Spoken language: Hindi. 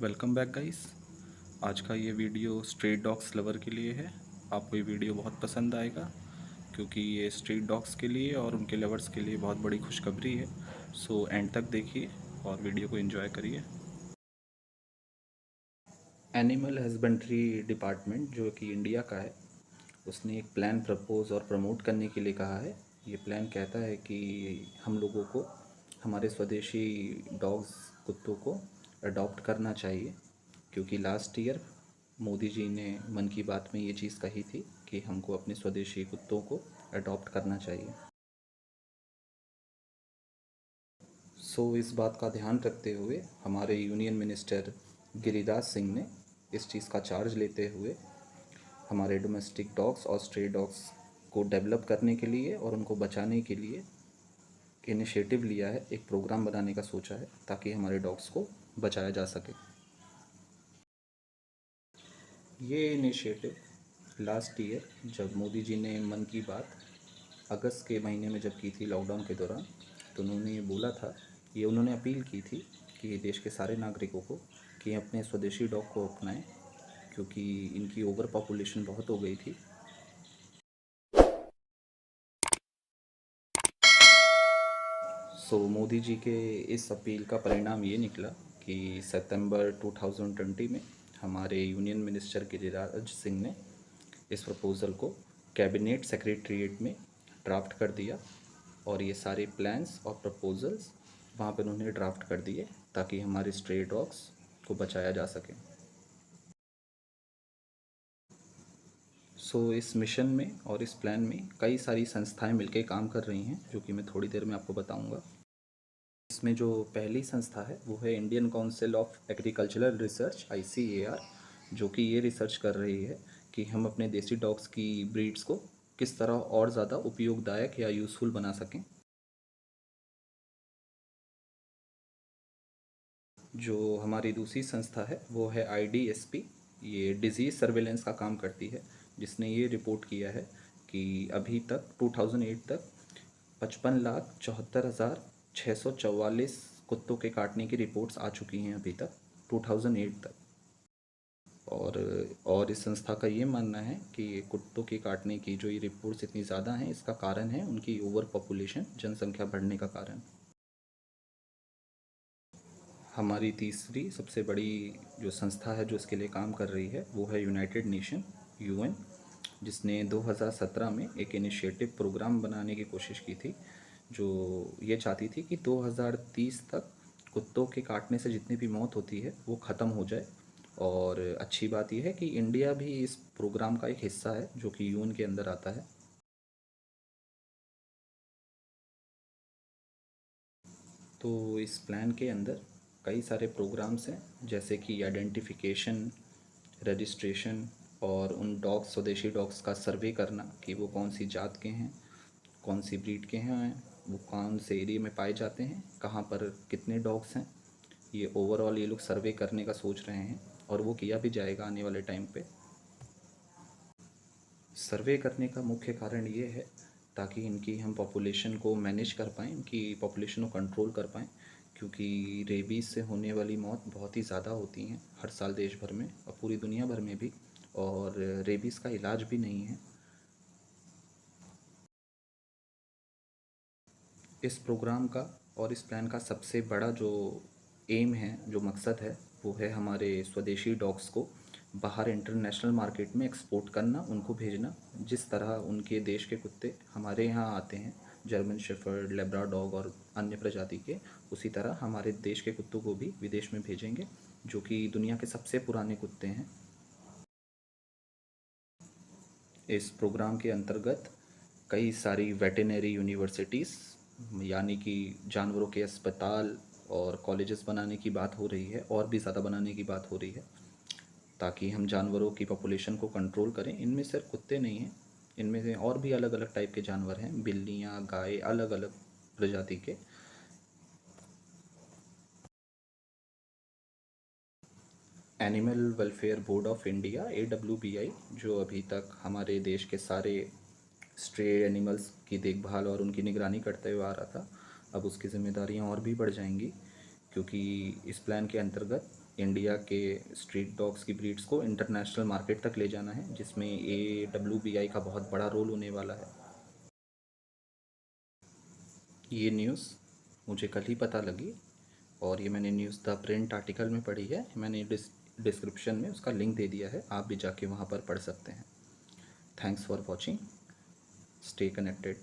Welcome back guys. आज का ये वीडियो स्ट्रीट डॉग्स लवर के लिए है। आपको ये वीडियो बहुत पसंद आएगा क्योंकि ये स्ट्रीट डॉग्स के लिए और उनके लवर्स के लिए बहुत बड़ी खुशखबरी है। सो एंड तक देखिए और वीडियो को एंजॉय करिए। एनिमल हस्बेंड्री डिपार्टमेंट जो कि इंडिया का है, उसने एक प्लान प्रपोज और प्रमोट करने के लिए कहा है। ये प्लान कहता है कि हम लोगों को हमारे स्वदेशी डॉग्स कुत्तों को अडॉप्ट करना चाहिए, क्योंकि लास्ट ईयर मोदी जी ने मन की बात में ये चीज़ कही थी कि हमको अपने स्वदेशी कुत्तों को अडॉप्ट करना चाहिए। इस बात का ध्यान रखते हुए हमारे यूनियन मिनिस्टर गिरिराज सिंह ने इस चीज़ का चार्ज लेते हुए हमारे डोमेस्टिक डॉग्स और स्ट्रे डॉग्स को डेवलप करने के लिए और उनको बचाने के लिए इनिशिएटिव लिया है, एक प्रोग्राम बनाने का सोचा है ताकि हमारे डॉग्स को बचाया जा सके। ये इनिशिएटिव लास्ट ईयर जब मोदी जी ने मन की बात अगस्त के महीने में जब की थी लॉकडाउन के दौरान, तो उन्होंने ये बोला था, ये उन्होंने अपील की थी कि देश के सारे नागरिकों को कि अपने स्वदेशी डॉग को अपनाएं, क्योंकि इनकी ओवर पॉपुलेशन बहुत हो गई थी। मोदी जी के इस अपील का परिणाम ये निकला कि सितंबर 2020 में हमारे यूनियन मिनिस्टर गिरिराज सिंह ने इस प्रपोज़ल को कैबिनेट सेक्रेटरीट में ड्राफ्ट कर दिया और ये सारे प्लान्स और प्रपोज़ल्स वहाँ पर उन्होंने ड्राफ्ट कर दिए ताकि हमारे स्ट्रे डॉग्स को बचाया जा सके। इस मिशन में और इस प्लान में कई सारी संस्थाएं मिलकर काम कर रही हैं, जो कि मैं थोड़ी देर में आपको बताऊंगा। इसमें जो पहली संस्था है वो है Indian council of agricultural research ICAR, जो कि ये रिसर्च कर रही है कि हम अपने देसी डॉग्स की ब्रीड्स को किस तरह और ज़्यादा उपयोगदायक या यूज़फुल बना सकें। जो हमारी दूसरी संस्था है वो है IDSP, ये डिज़ीज़ सर्वेलेंस का काम करती है, जिसने ये रिपोर्ट किया है कि अभी तक 2008 तक 55,74,644 कुत्तों के काटने की रिपोर्ट्स आ चुकी हैं अभी तक 2008 तक। और इस संस्था का ये मानना है कि कुत्तों के काटने की जो ये रिपोर्ट्स इतनी ज़्यादा हैं, इसका कारण है उनकी ओवर पॉपुलेशन, जनसंख्या बढ़ने का कारण। हमारी तीसरी सबसे बड़ी जो संस्था है जो इसके लिए काम कर रही है वो है यूनाइटेड नेशन UN, जिसने 2017 में एक इनिशिएटिव प्रोग्राम बनाने की कोशिश की थी, जो ये चाहती थी कि 2030 तक कुत्तों के काटने से जितनी भी मौत होती है वो ख़त्म हो जाए। और अच्छी बात यह है कि इंडिया भी इस प्रोग्राम का एक हिस्सा है जो कि UN के अंदर आता है। तो इस प्लान के अंदर कई सारे प्रोग्राम्स हैं, जैसे कि आइडेंटिफिकेशन, रजिस्ट्रेशन और उन डॉग्स, स्वदेशी डॉग्स का सर्वे करना कि वो कौन सी जात के हैं, कौन सी ब्रीड के हैं, वो कौन से एरिया में पाए जाते हैं, कहाँ पर कितने डॉग्स हैं। ये ओवरऑल ये लोग सर्वे करने का सोच रहे हैं और वो किया भी जाएगा आने वाले टाइम पे। सर्वे करने का मुख्य कारण ये है ताकि इनकी हम पॉपुलेशन को मैनेज कर पाएँ, इनकी पॉपुलेशन को कंट्रोल कर पाएँ, क्योंकि रेबीज़ से होने वाली मौत बहुत ही ज़्यादा होती हैं हर साल देश भर में और पूरी दुनिया भर में भी, और रेबीज़ का इलाज भी नहीं है। इस प्रोग्राम का और इस प्लान का सबसे बड़ा जो एम है, जो मकसद है, वो है हमारे स्वदेशी डॉग्स को बाहर इंटरनेशनल मार्केट में एक्सपोर्ट करना, उनको भेजना। जिस तरह उनके देश के कुत्ते हमारे यहाँ आते हैं, जर्मन शेफर्ड, लेब्राडॉग और अन्य प्रजाति के, उसी तरह हमारे देश के कुत्तों को भी विदेश में भेजेंगे, जो कि दुनिया के सबसे पुराने कुत्ते हैं। इस प्रोग्राम के अंतर्गत कई सारी वेटेनरी यूनिवर्सिटीज़, यानी कि जानवरों के अस्पताल और कॉलेजेस बनाने की बात हो रही है, और भी ज़्यादा बनाने की बात हो रही है, ताकि हम जानवरों की पॉपुलेशन को कंट्रोल करें। इनमें सिर्फ कुत्ते नहीं हैं, इनमें से और भी अलग अलग टाइप के जानवर हैं, बिल्लियाँ, गाय, अलग अलग प्रजाति के। Animal welfare board of India AWBI, जो अभी तक हमारे देश के सारे स्ट्रे एनिमल्स की देखभाल और उनकी निगरानी करते हुए आ रहा था, अब उसकी जिम्मेदारियां और भी बढ़ जाएंगी, क्योंकि इस प्लान के अंतर्गत इंडिया के स्ट्रीट डॉग्स की ब्रीड्स को इंटरनेशनल मार्केट तक ले जाना है, जिसमें AWBI का बहुत बड़ा रोल होने वाला है। ये न्यूज़ मुझे कल ही पता लगी और ये मैंने न्यूज़ द प्रिंट आर्टिकल में पढ़ी है। मैंने डिस्क्रिप्शन में उसका लिंक दे दिया है, आप भी जाके वहाँ पर पढ़ सकते हैं। Thanks for watching, stay connected.